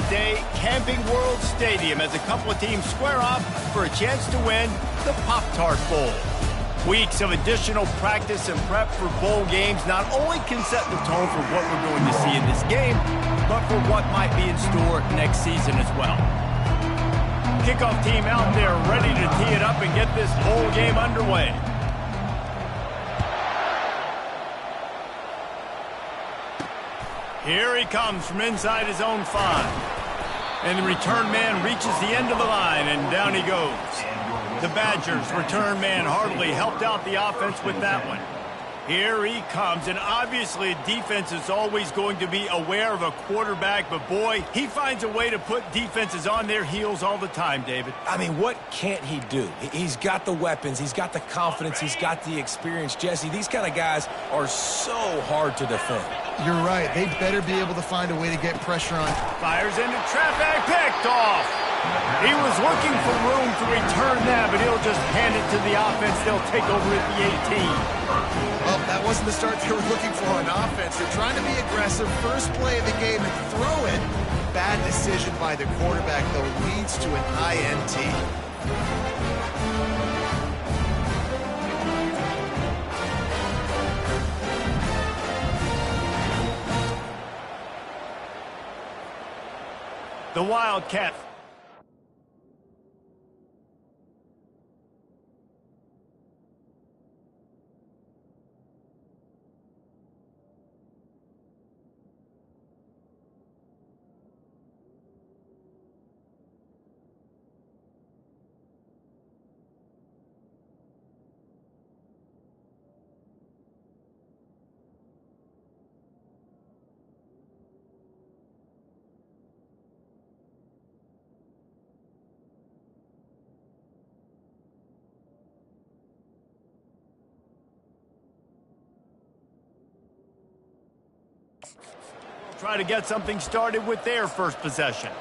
today, Camping World Stadium, as a couple of teams square off for a chance to win the Pop-Tart Bowl. Weeks of additional practice and prep for bowl games not only can set the tone for what we're going to see in this game, but for what might be in store next season as well. Kickoff team out there ready to tee it up and get this bowl game underway. Here he comes from inside his own 5. And the return man reaches the end of the line, and down he goes. The Badgers' return man hardly helped out the offense with that one. Here he comes, and obviously defense is always going to be aware of a quarterback, but boy, he finds a way to put defenses on their heels all the time, David. I mean, what can't he do? He's got the weapons, he's got the confidence, he's got the experience. Jesse, these kind of guys are so hard to defend. You're right. They better be able to find a way to get pressure on. Fires into traffic, picked off. He was looking for room to return that, but he'll just hand it to the offense. They'll take over at the 18. Well, that wasn't the start they were looking for on offense. They're trying to be aggressive. First play of the game and throw it. Bad decision by the quarterback, though, leads to an INT. The Wildcat. Try to get something started with their first possession.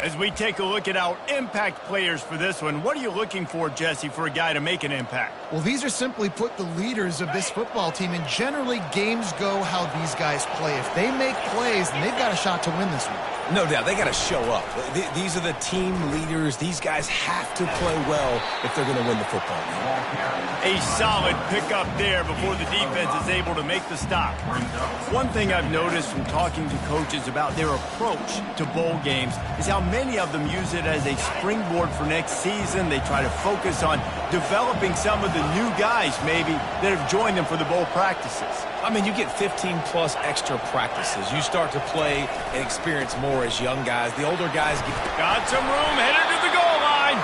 As we take a look at our impact players for this one, what are you looking for, Jesse, for a guy to make an impact? Well, these are simply put the leaders of this football team, and generally games go how these guys play. If they make plays, then they've got a shot to win this one. No doubt, they got to show up. These are the team leaders. These guys have to play well if they're going to win the football game. A solid pickup there before the defense is able to make the stop. One thing I've noticed from talking to coaches about their approach to bowl games is how many of them use it as a springboard for next season. They try to focus on developing some of the new guys, maybe, that have joined them for the bowl practices. I mean, you get 15-plus extra practices. You start to play and experience more as young guys. The older guys get... Got some room, headed to the goal line.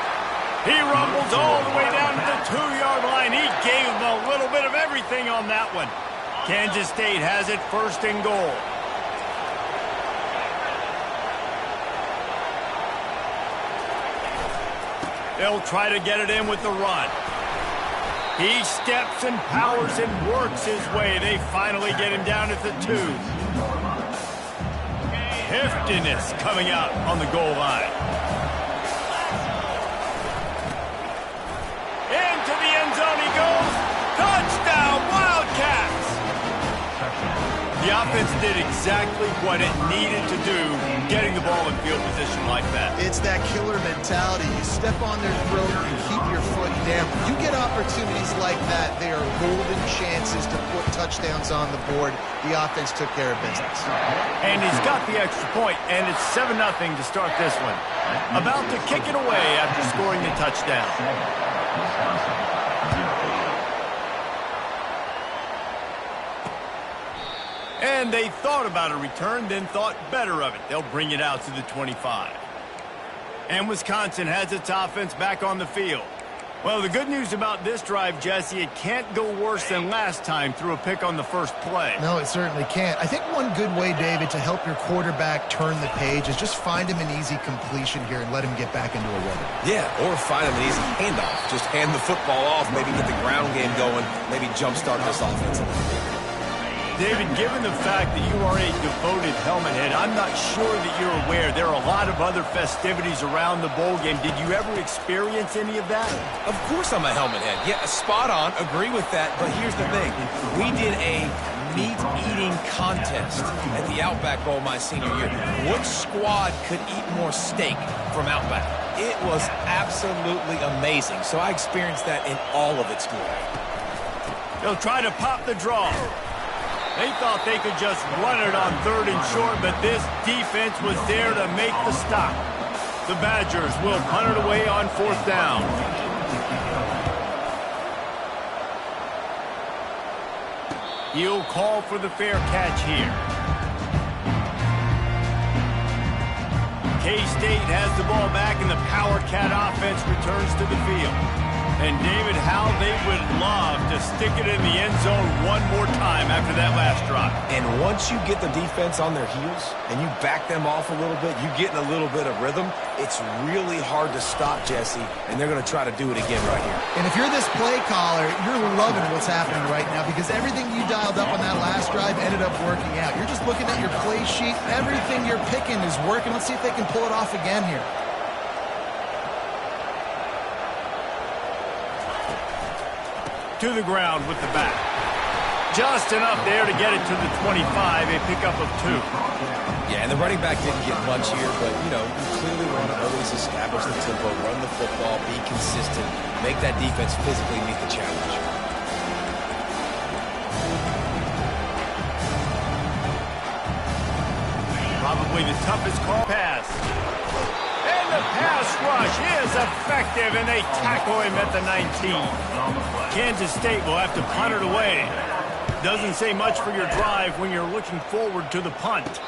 He rumbles all the way down to the 2-yard line. He gave them a little bit of everything on that one. Kansas State has it first and goal. They'll try to get it in with the run. He steps and powers and works his way. They finally get him down at the 2. Heftiness coming out on the goal line. Into the end zone he goes. Touchdown, Wildcats! The offense did exactly what it needed to do, getting the ball in field position like that. It's that killer mentality. You step on their throat and keep your foot down. You get opportunities like that, they are golden chances to put touchdowns on the board. The offense took care of business. And he's got the extra point, and it's 7-0 to start this one. About to kick it away after scoring the touchdown. And they thought about a return, then thought better of it. They'll bring it out to the 25. And Wisconsin has its offense back on the field. Well, the good news about this drive, Jesse, it can't go worse than last time through a pick on the first play. No, it certainly can't. I think one good way, David, to help your quarterback turn the page is just find him an easy completion here and let him get back into a rhythm. Yeah, or find him an easy handoff. Just hand the football off, maybe get the ground game going, maybe jumpstart this offense a little bit. David, given the fact that you are a devoted helmet head, I'm not sure that you're aware there are a lot of other festivities around the bowl game. Did you ever experience any of that? Of course I'm a helmet head. Yeah, spot on. Agree with that. But here's the thing. We did a meat-eating contest at the Outback Bowl my senior year. Which squad could eat more steak from Outback? It was absolutely amazing. So I experienced that in all of its glory. They'll try to pop the draw. They thought they could just run it on 3rd and short, but this defense was there to make the stop. The Badgers will punt it away on 4th down. He'll call for the fair catch here. K-State has the ball back, and the Power Cat offense returns to the field. And, David, how they would love to stick it in the end zone one more time after that last drive. And once you get the defense on their heels and you back them off a little bit, you get in a little bit of rhythm, it's really hard to stop, Jesse, and they're going to try to do it again right here. And if you're this play caller, you're loving what's happening right now because everything you dialed up on that last drive ended up working out. You're just looking at your play sheet. Everything you're picking is working. Let's see if they can pull it off again here. To the ground with the back. Just enough there to get it to the 25, a pickup of 2. Yeah, and the running back didn't get much here, but, you know, you clearly want to always establish the tempo, run the football, be consistent, make that defense physically meet the challenge. Probably the toughest call pass. And the pass rush is effective, and they tackle him at the 19. Kansas State will have to punt it away. Doesn't say much for your drive when you're looking forward to the punt.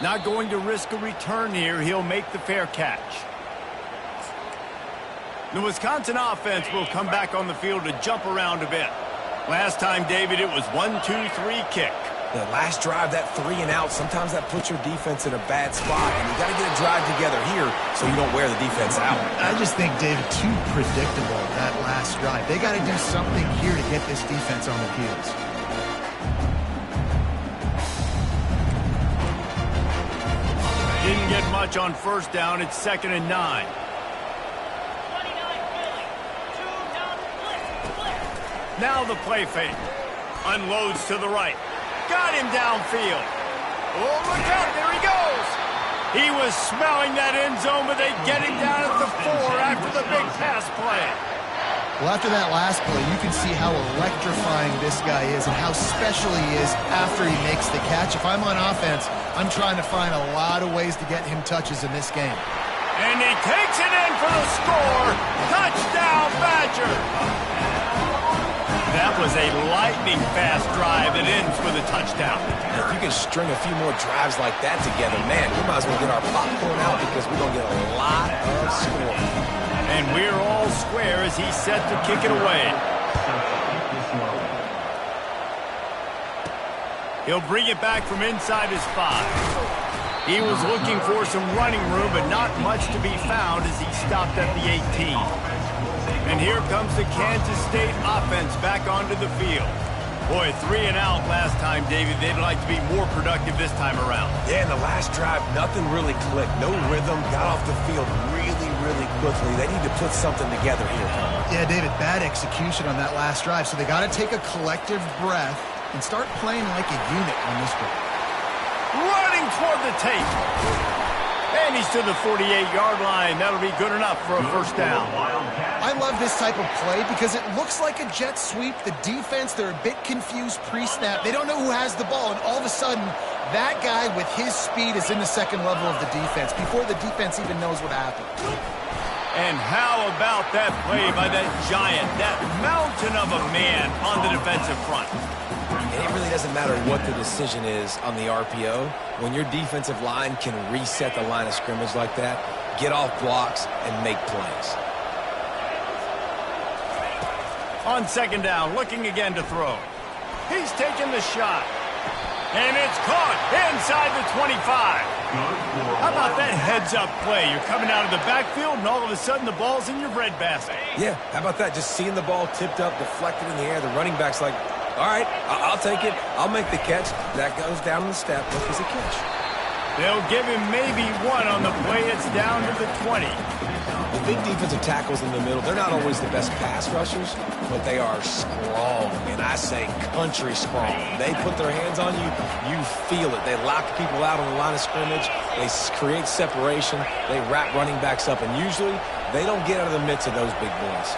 Not going to risk a return here. He'll make the fair catch. The Wisconsin offense will come back on the field to jump around a bit. Last time, David, it was 1-2-3 kick. The last drive, that 3 and out, sometimes that puts your defense in a bad spot, and you got to get a drive together here so you don't wear the defense out. I just think, David, too predictable, that last drive. They got to do something here to get this defense on their heels. Didn't get much on 1st down. It's 2nd and 9. Now the play fake. Unloads to the right. Got him downfield. Oh, look out. There he goes. He was smelling that end zone, but they get him down at the 4 after the big pass play. Well, after that last play, you can see how electrifying this guy is and how special he is after he makes the catch. If I'm on offense, I'm trying to find a lot of ways to get him touches in this game. And he takes it in for the score. Touchdown, Badger. That was a lightning-fast drive that ends with a touchdown. If you can string a few more drives like that together, man, we might as well get our popcorn out because we're going to get a lot of scoring. And we're all square as he's set to kick it away. He'll bring it back from inside his 5. He was looking for some running room, but not much to be found as he stopped at the 18. And here comes the Kansas State offense back onto the field. Boy, 3 and out last time, David. They'd like to be more productive this time around. Yeah, in the last drive, nothing really clicked. No rhythm, got off the field really quickly. They need to put something together here. Yeah, David, bad execution on that last drive. So they got to take a collective breath and start playing like a unit on this one. Running toward the tape. And he's to the 48-yard line. That'll be good enough for a 1st down. I love this type of play because it looks like a jet sweep. The defense, they're a bit confused pre-snap. They don't know who has the ball, and all of a sudden, that guy with his speed is in the 2nd level of the defense before the defense even knows what happened. And how about that play by that giant, that mountain of a man on the defensive front? And it really doesn't matter what the decision is on the RPO. When your defensive line can reset the line of scrimmage like that, get off blocks, and make plays. On 2nd down, looking again to throw. He's taking the shot. And it's caught inside the 25. How about that heads-up play? You're coming out of the backfield, and all of a sudden the ball's in your breadbasket. Yeah, how about that? Just seeing the ball tipped up, deflected in the air. The running back's like, all right, I'll take it. I'll make the catch. That goes down the step. Look, it's a catch. They'll give him maybe one on the play. It's down to the 20. The big defensive tackles in the middle, they're not always the best pass rushers, but they are strong, and I say country strong. They put their hands on you, you feel it. They lock people out on the line of scrimmage. They create separation. They wrap running backs up, and usually they don't get out of the midst of those big boys.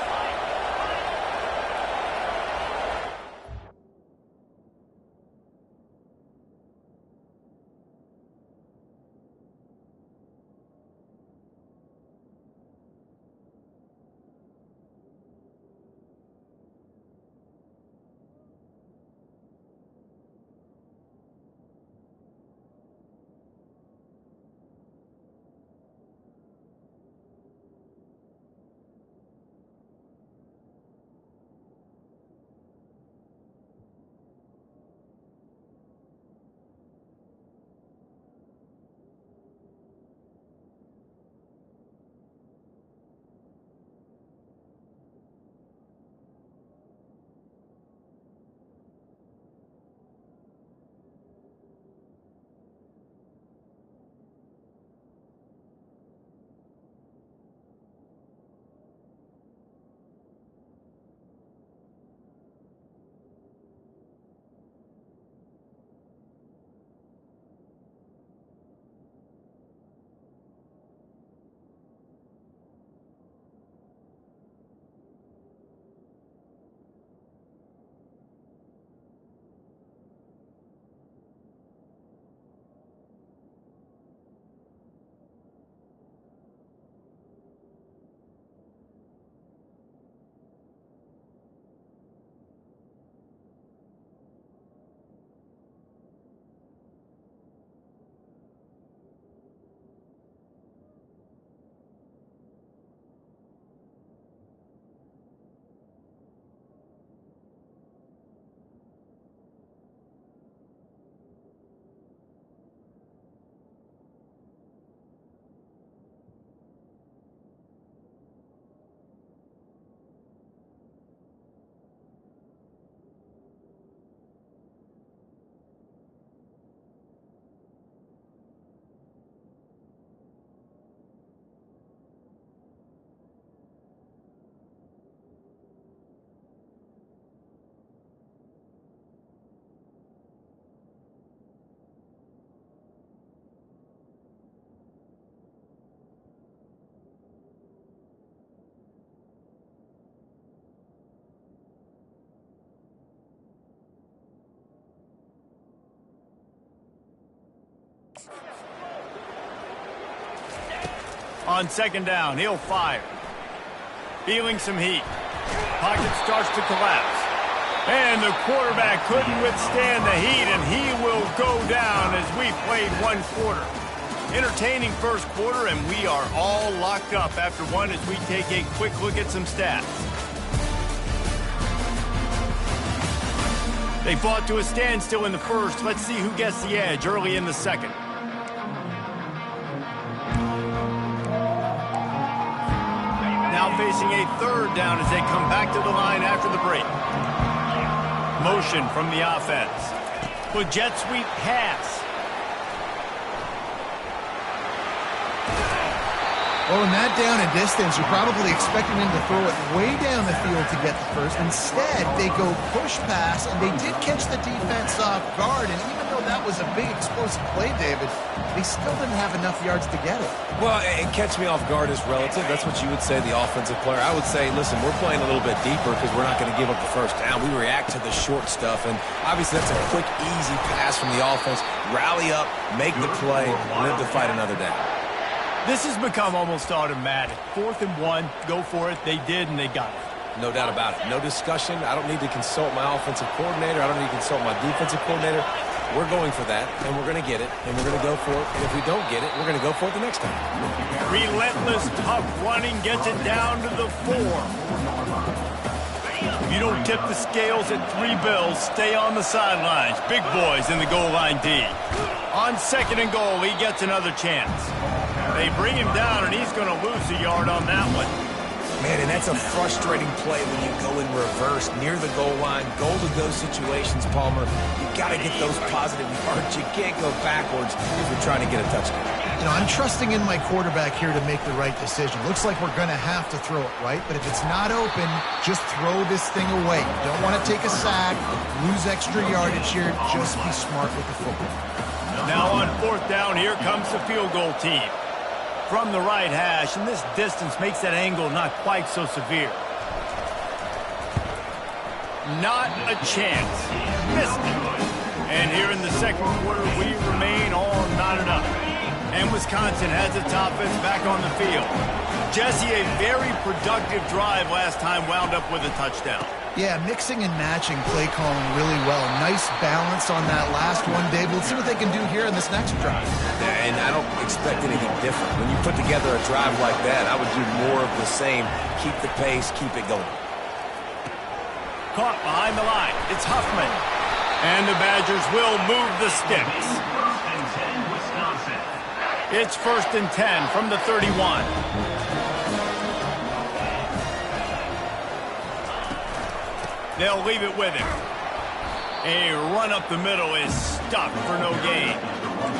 On second down, he'll fire. Feeling some heat. Pocket starts to collapse. And the quarterback couldn't withstand the heat, and he will go down as we played one quarter. Entertaining first quarter, and we are all locked up after one as we take a quick look at some stats. They fought to a standstill in the first. Let's see who gets the edge early in the second. Now facing a third down as they come back to the line after the break. Motion from the offense. With jet sweep pass. Well, in that down and distance, you're probably expecting them to throw it way down the field to get the first. Instead, they go push pass, and they did catch the defense off guard. And even though that was a big explosive play, David, they still didn't have enough yards to get it. Well, and catch me off guard is relative. That's what you would say, the offensive player. I would say, listen, we're playing a little bit deeper because we're not going to give up the first down. We react to the short stuff, and obviously that's a quick, easy pass from the offense. Rally up, make the play, live to fight another down. This has become almost automatic. 4th and 1, go for it. They did, and they got it. No doubt about it. No discussion. I don't need to consult my offensive coordinator. I don't need to consult my defensive coordinator. We're going for that, and we're going to get it, and we're going to go for it. And if we don't get it, we're going to go for it the next time. Relentless, tough running gets it down to the 4. If you don't tip the scales at 3 bills, stay on the sidelines. Big boys in the goal line D. On second and goal, he gets another chance. They bring him down, and he's going to lose a yard on that one. Man, and that's a frustrating play when you go in reverse near the goal line. Goal-to-go situations, Palmer, you got to get those positive yards. You can't go backwards if you're trying to get a touchdown. You know, I'm trusting in my quarterback here to make the right decision. Looks like we're going to have to throw it, right? But if it's not open, just throw this thing away. You don't want to take a sack, lose extra yardage here. Just be smart with the football. Now on 4th down, here comes the field goal team. From the right hash, and this distance makes that angle not quite so severe. Not a chance. Missed it. And here in the second quarter, we remain all not enough. And Wisconsin has its offense back on the field. Jesse, a very productive drive last time, wound up with a touchdown. Yeah, mixing and matching play calling really well. Nice balance on that last one, Dave. Let's see what they can do here in this next drive. Yeah, and I don't expect anything different. When you put together a drive like that, I would do more of the same. Keep the pace, keep it going. Caught behind the line. It's Huffman. And the Badgers will move the sticks. It's 1st and 10 from the 31. They'll leave it with him. A run up the middle is stuck for no gain.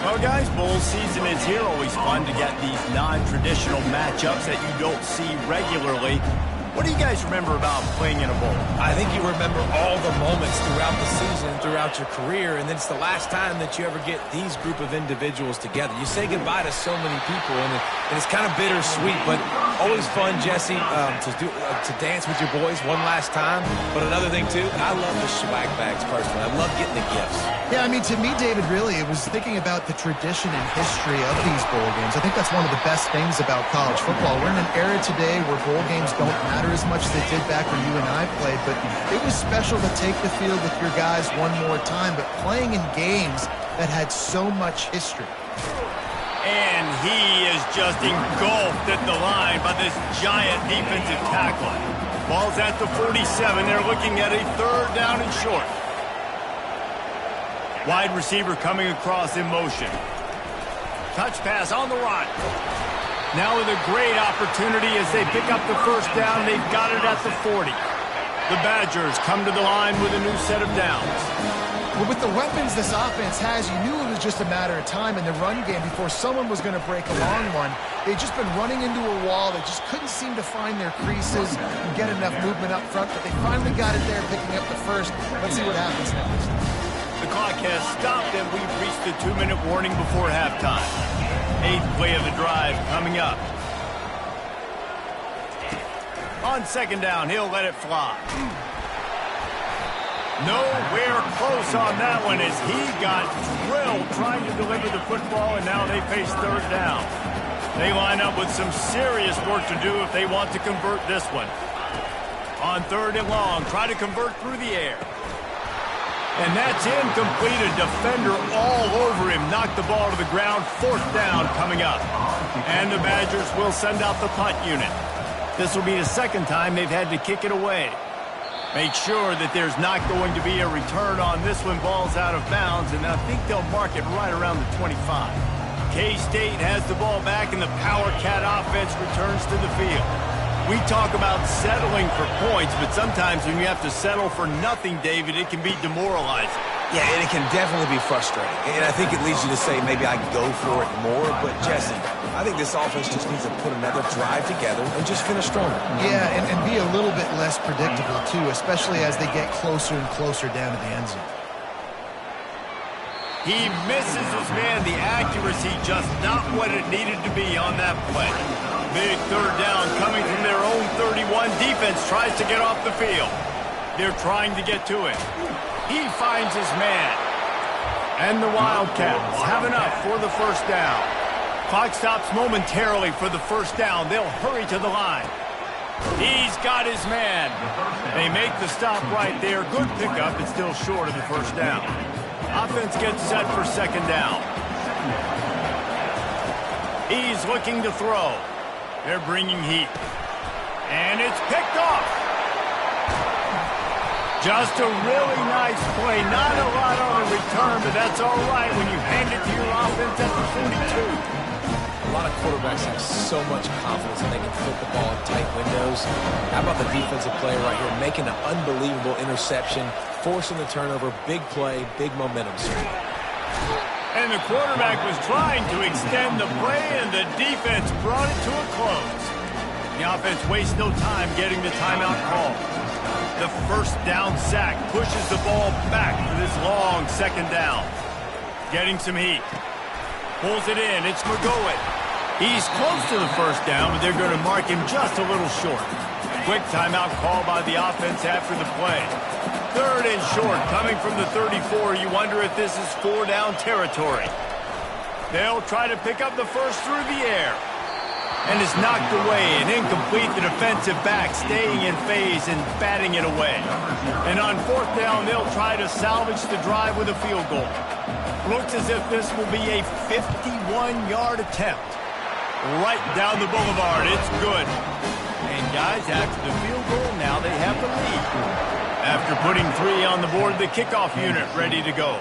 Well, guys, bowl season is here. Always fun to get these non-traditional matchups that you don't see regularly. What do you guys remember about playing in a bowl? I think you remember all the moments throughout the season, throughout your career, and then it's the last time that you ever get these group of individuals together. You say goodbye to so many people, and it's kind of bittersweet, but always fun, Jesse, to dance with your boys one last time. But another thing, too, I love the swag bags personally. I love getting the gifts. Yeah, I mean, to me, David, really, it was thinking about the tradition and history of these bowl games. I think that's one of the best things about college football. We're in an era today where bowl games don't matter as much as they did back when you and I played, but it was special to take the field with your guys one more time, but playing in games that had so much history. And he is just engulfed at the line by this giant defensive tackle. Ball's at the 47. They're looking at a 3rd down and short. Wide receiver coming across in motion. Touch pass on the run. Now with a great opportunity as they pick up the 1st down. They've got it at the 40. The Badgers come to the line with a new set of downs. Well, with the weapons this offense has, you knew it was just a matter of time in the run game before someone was going to break a long one. They'd just been running into a wall. They just couldn't seem to find their creases and get enough movement up front, but they finally got it there, picking up the 1st. Let's see what happens next. The clock has stopped, and we've reached the 2-minute warning before halftime. 8th play of the drive coming up. On 2nd down, he'll let it fly. Nowhere close on that one as he got drilled trying to deliver the football, and now they face 3rd down. They line up with some serious work to do if they want to convert this one. On 3rd and long, try to convert through the air. And that's incomplete. A defender all over him. Knocked the ball to the ground. 4th down coming up. And the Badgers will send out the punt unit. This will be the 2nd time they've had to kick it away. Make sure that there's not going to be a return on this one. Ball's out of bounds, and I think they'll mark it right around the 25. K-State has the ball back, and the Power Cat offense returns to the field. We talk about settling for points, but sometimes when you have to settle for nothing, David, it can be demoralizing. Yeah, and it can definitely be frustrating. And I think it leads you to say maybe I can go for it more. But, Jesse, I think this offense just needs to put another drive together and just finish stronger. Yeah, and be a little bit less predictable, too, especially as they get closer and closer down to the end zone. He misses his man. The accuracy just not what it needed to be on that play. Big 3rd down coming from their own 31. Defense tries to get off the field. They're trying to get to it. He finds his man. And the Wildcats have enough for the 1st down. Clock stops momentarily for the 1st down. They'll hurry to the line. He's got his man. They make the stop right there. Good pickup. It's still short of the 1st down. Offense gets set for 2nd down. He's looking to throw. They're bringing heat. And it's picked off. Just a really nice play. Not a lot on the return, but that's all right when you hand it to your offense at the 42. lot of quarterbacks have so much confidence that they can fit the ball in tight windows. How about the defensive player right here making an unbelievable interception, forcing the turnover, big play, big momentum swing. And the quarterback was trying to extend the play, and the defense brought it to a close. The offense wastes no time getting the timeout call. The first down sack pushes the ball back for this long second down. Getting some heat. Pulls it in. It's McGowan. He's close to the first down, but they're going to mark him just a little short. Quick timeout call by the offense after the play. Third and short, coming from the 34. You wonder if this is 4-down territory. They'll try to pick up the first through the air. And it's knocked away and incomplete. The defensive back staying in phase and batting it away. And on fourth down, they'll try to salvage the drive with a field goal. Looks as if this will be a 51-yard attempt. Right down the boulevard. It's good. And guys, after the field goal, now they have the lead. After putting 3 on the board, the kickoff unit ready to go.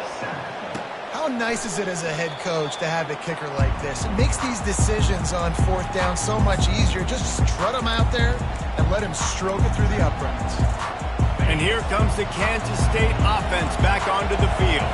How nice is it as a head coach to have a kicker like this? It makes these decisions on fourth down so much easier. Just strut him out there and let him stroke it through the uprights. And here comes the Kansas State offense back onto the field.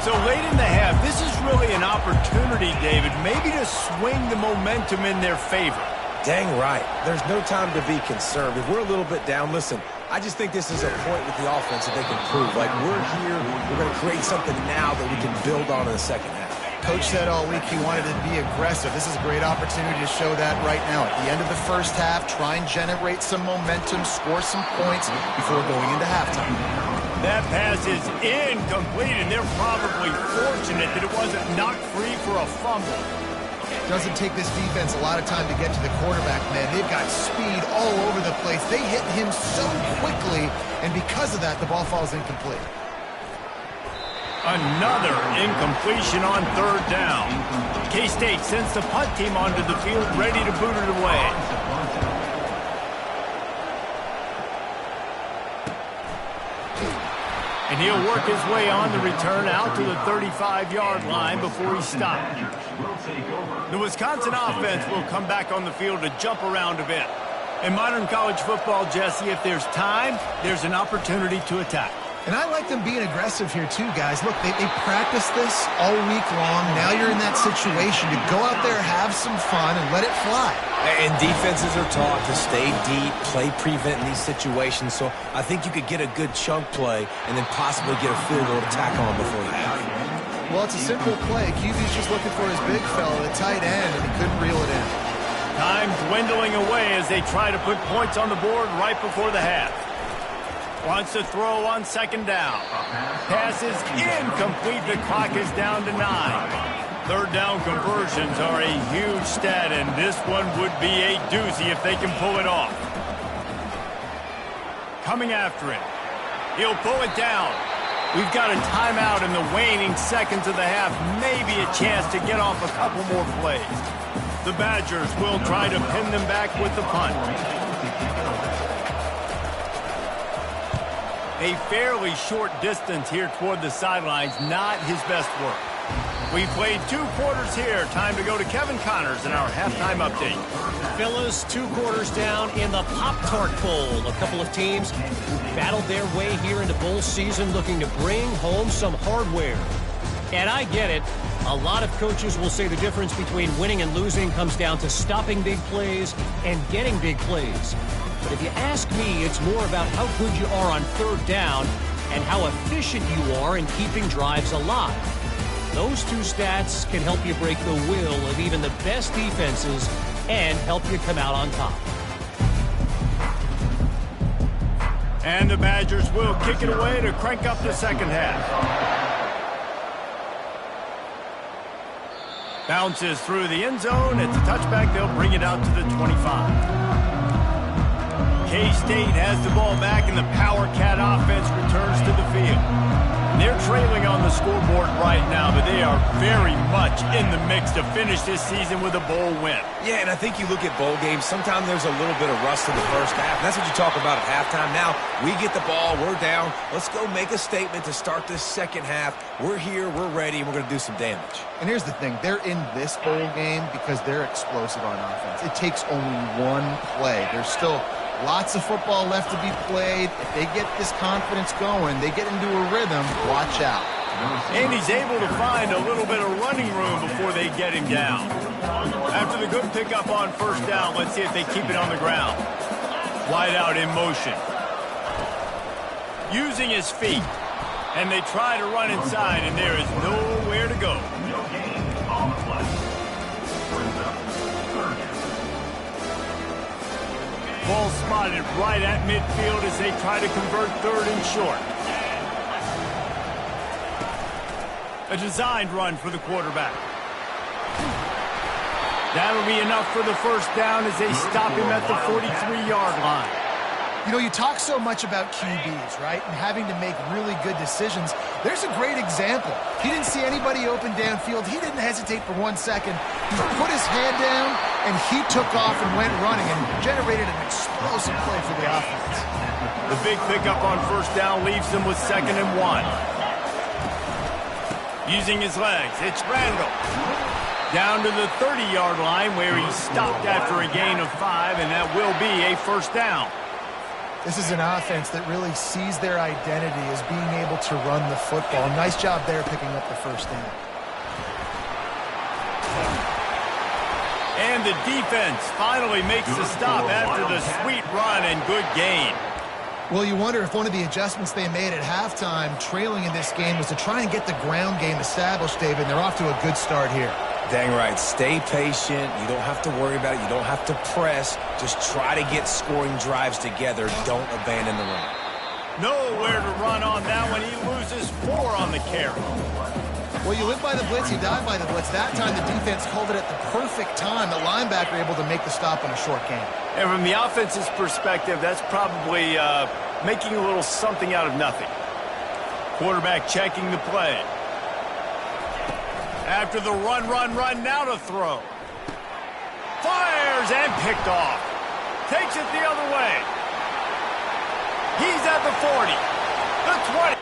So late in the half, this is really an opportunity, David, maybe to swing the momentum in their favor. Dang right. There's no time to be concerned. If we're a little bit down, listen, I just think this is a point with the offense that they can prove. Like, we're here, we're going to create something now that we can build on in the second half. Coach said all week he wanted to be aggressive. This is a great opportunity to show that right now. At the end of the first half, try and generate some momentum, score some points before going into halftime. That pass is incomplete, and they're probably fortunate that it wasn't knocked free for a fumble. Doesn't take this defense a lot of time to get to the quarterback, man. They've got speed all over the place. They hit him so quickly, and because of that, the ball falls incomplete. Another incompletion on third down. K-State sends the punt team onto the field, ready to boot it away. And he'll work his way on the return out to the 35-yard line before he's stopped. The Wisconsin offense will come back on the field to jump around a bit. In modern college football, Jesse, if there's time, there's an opportunity to attack. And I like them being aggressive here too, guys. Look, they practice this all week long. Now you're in that situation to go out there, have some fun, and let it fly. And defenses are taught to stay deep, play prevent in these situations. So I think you could get a good chunk play and then possibly get a field goal to tack on before the half. Well, it's a simple play. QB's just looking for his big fella, the tight end, and he couldn't reel it in. Time dwindling away as they try to put points on the board right before the half. Wants to throw on second down. Pass is incomplete. The clock is down to 9. Third down conversions are a huge stat, and this one would be a doozy if they can pull it off. Coming after it. He'll pull it down. We've got a timeout in the waning seconds of the half. Maybe a chance to get off a couple more plays. The Badgers will try to pin them back with the punt. A fairly short distance here toward the sidelines, not his best work. We played 2 quarters here. Time to go to Kevin Connors in our halftime update. Fellas, 2 quarters down in the Pop-Tart Bowl. A couple of teams who battled their way here into bowl season looking to bring home some hardware. And I get it. A lot of coaches will say the difference between winning and losing comes down to stopping big plays and getting big plays. But if you ask me, it's more about how good you are on third down and how efficient you are in keeping drives alive. Those 2 stats can help you break the will of even the best defenses and help you come out on top. And the Badgers will kick it away to crank up the second half. Bounces through the end zone. It's a touchback. They'll bring it out to the 25. K-State has the ball back, and the Power Cat offense returns to the field. They're trailing on the scoreboard right now, but they are very much in the mix to finish this season with a bowl win. Yeah, and I think you look at bowl games, sometimes there's a little bit of rust in the first half. And that's what you talk about at halftime. Now, we get the ball, we're down. Let's go make a statement to start this second half. We're here, we're ready, and we're going to do some damage. And here's the thing. They're in this bowl game because they're explosive on offense. It takes only one play. There's still lots of football left to be played. If they get this confidence going, they get into a rhythm, watch out. And he's able to find a little bit of running room before they get him down. After the good pickup on first down, let's see if they keep it on the ground. Wide out in motion. Using his feet. And they try to run inside, and there is nowhere to go. Ball spotted right at midfield as they try to convert third and short. A designed run for the quarterback. That'll be enough for the first down as they stop him at the 43-yard line. You know, you talk so much about QBs, right, and having to make really good decisions. There's a great example. He didn't see anybody open downfield. He didn't hesitate for 1 second. He put his hand down, and he took off and went running and generated an explosive play for the offense. The big pickup on first down leaves them with 2nd and 1. Using his legs, it's Randall. Down to the 30-yard line where he stopped after a gain of 5, and that will be a first down. This is an offense that really sees their identity as being able to run the football. Nice job there picking up the first down. And the defense finally makes the stop after the sweet run and good gain. Well, you wonder if one of the adjustments they made at halftime, trailing in this game, was to try and get the ground game established, David, and they're off to a good start here. Dang right. Stay patient. You don't have to worry about it. You don't have to press. Just try to get scoring drives together. Don't abandon the run. Nowhere to run on that one. He loses 4 on the carry. Well, you live by the blitz, you die by the blitz. That time the defense called it at the perfect time. The linebacker able to make the stop on a short game. And from the offense's perspective, that's probably making a little something out of nothing. Quarterback checking the play. After the run, now to throw. Fires and picked off. Takes it the other way. He's at the 40, the